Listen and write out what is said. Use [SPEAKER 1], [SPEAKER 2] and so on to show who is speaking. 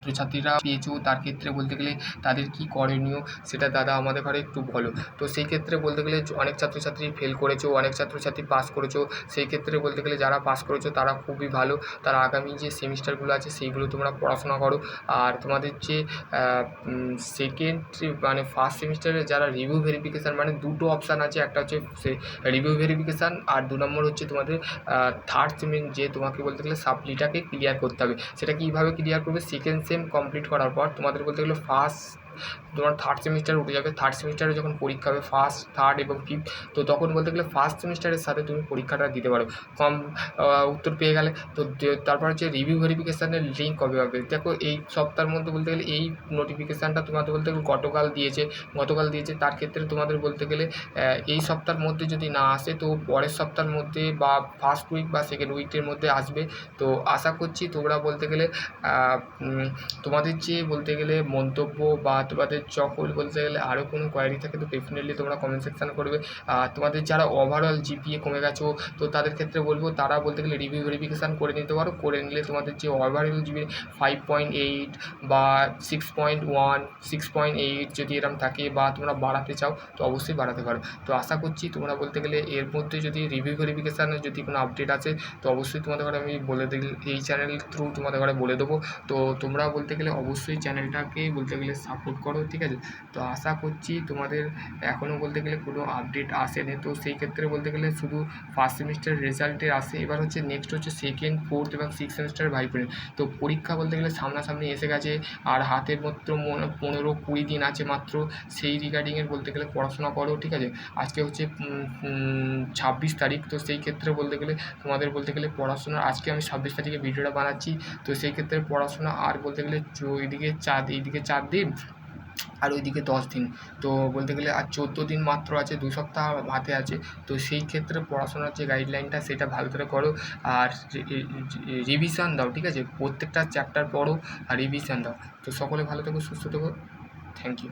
[SPEAKER 1] ছাত্রছাত্রীরা পেয়েছো তার ক্ষেত্রে বলতে গেলে তাদের কী করণীয় সেটা দাদা আমাদের ঘরে একটু বলো। তো সেই ক্ষেত্রে বলতে গেলে অনেক ছাত্রছাত্রী ফেল করেছো, অনেক ছাত্রছাত্রী পাস করেছো। সেই ক্ষেত্রে বলতে গেলে যারা পাস করেছো তারা খুবই ভালো, তারা আগামী যে সেমিস্টারগুলো আছে সেইগুলো তোমরা পড়াশোনা করো। আর তোমাদের যে সেকেন্ড মানে ফার্স্ট সেমিস্টারে যারা রিভিউ ভেরিফিকেশান মানে দুটো অপশান আছে, একটা হচ্ছে সে রিভিউ ভেরিফিকেশান আর 2 নম্বর হচ্ছে তোমাদের থার্ড সেমে যে তোমাকে বলতে গেলে সাপ্লিটাকে ক্লিয়ার করতে হবে। সেটা কীভাবে ক্লিয়ার করবে, সেকেন্ড সেম কমপ্লিট করার পর তোমাদের বলতে গেলে তোমার থার্ড সেমিস্টার উঠে যাবে। থার্ড সেমিস্টারে যখন পরীক্ষা হবে ফার্স্ট, থার্ড এবং ফিফথ, তো তখন বলতে গেলে ফার্স্ট সেমিস্টারের সাথে তুমি পরীক্ষাটা দিতে পারো কম উত্তর পেয়ে গেলে। তো তারপর হচ্ছে রিভিউ ভেরিফিকেশানের লিঙ্ক কবে হবে, দেখো এই সপ্তাহের মধ্যে বলতে গেলে এই নোটিফিকেশানটা তোমাদের বলতে গেলে গতকাল দিয়েছে। তার ক্ষেত্রে তোমাদের বলতে গেলে এই সপ্তাহের মধ্যে যদি না আসে তো পরের সপ্তাহের মধ্যে বা ফার্স্ট উইক বা সেকেন্ড উইকের মধ্যে আসবে। তো আশা করছি তোমরা বলতে গেলে তোমাদের যে বলতে গেলে মন্তব্য বা তোমাদের যখন বলতে গেলে আরও কোনো কোয়ারি থাকে তো ডেফিনেটলি তোমরা কমেন্ট সেকশানে করবে। আর তোমাদের যারা ওভারঅল জিপিএ কমে গেছো তো তাদের ক্ষেত্রে বলবো তারা বলতে গেলে রিভিউ ভেরিফিকেশান করে নিতে পারো। করে নিলে তোমাদের যে ওভারঅল জিপিএ 5.8 বা 6.1 6.8 যদি এরকম থাকে বা তোমরা বাড়াতে চাও তো অবশ্যই বাড়াতে পারো। তো আশা করছি তোমরা বলতে গেলে এর মধ্যে যদি রিভিউ ভেরিফিকেশানের যদি কোনো আপডেট আছে তো অবশ্যই তোমাদের ঘরে আমি বলে দিই, এই চ্যানেল থ্রু তোমাদের ঘরে বলে দেবো। তো তোমরা বলতে গেলে অবশ্যই চ্যানেলটাকে বলতে গেলে সাপোর্ট করো, ঠিক আছে। তো আশা করছি তোমাদের এখনও বলতে গেলে কোনো আপডেট আসেনি, তো সেই ক্ষেত্রে বলতে গেলে শুধু ফার্স্ট সেমিস্টার রেজাল্টের আসে। এবার হচ্ছে নেক্সট হচ্ছে সেকেন্ড, ফোর্থ এবং সিক্স সেমিস্টারের ভাইব্রেন্ট। তো পরীক্ষা বলতে গেলে সামনাসামনি এসে গেছে আর হাতে মাত্র 15-20 দিন আছে মাত্র। সেই রিগার্ডিংয়ের বলতে গেলে পড়াশোনা করো, ঠিক আছে। আজকে হচ্ছে 26 তারিখ, তো সেই ক্ষেত্রে বলতে গেলে তোমাদের বলতে গেলে পড়াশোনা আজকে আমি 26 তারিখে ভিডিওটা বানাচ্ছি। তো সেই ক্ষেত্রে পড়াশোনা আর বলতে গেলে এইদিকে 4 দিন আর ওইদিকে 10 দিন, তো বলতে গেলে আর 14 দিন মাত্র আছে, 2 সপ্তাহ হাতে আছে। তো সেই ক্ষেত্রে পড়াশোনার যে গাইডলাইনটা সেটা ভালো করে করো আর রিভিশন দাও, ঠিক আছে। প্রত্যেকটা চ্যাপ্টার পড়ো আর রিভিশন দাও। তো সকলে ভালো থেকো, সুস্থ থেকো, থ্যাংক ইউ।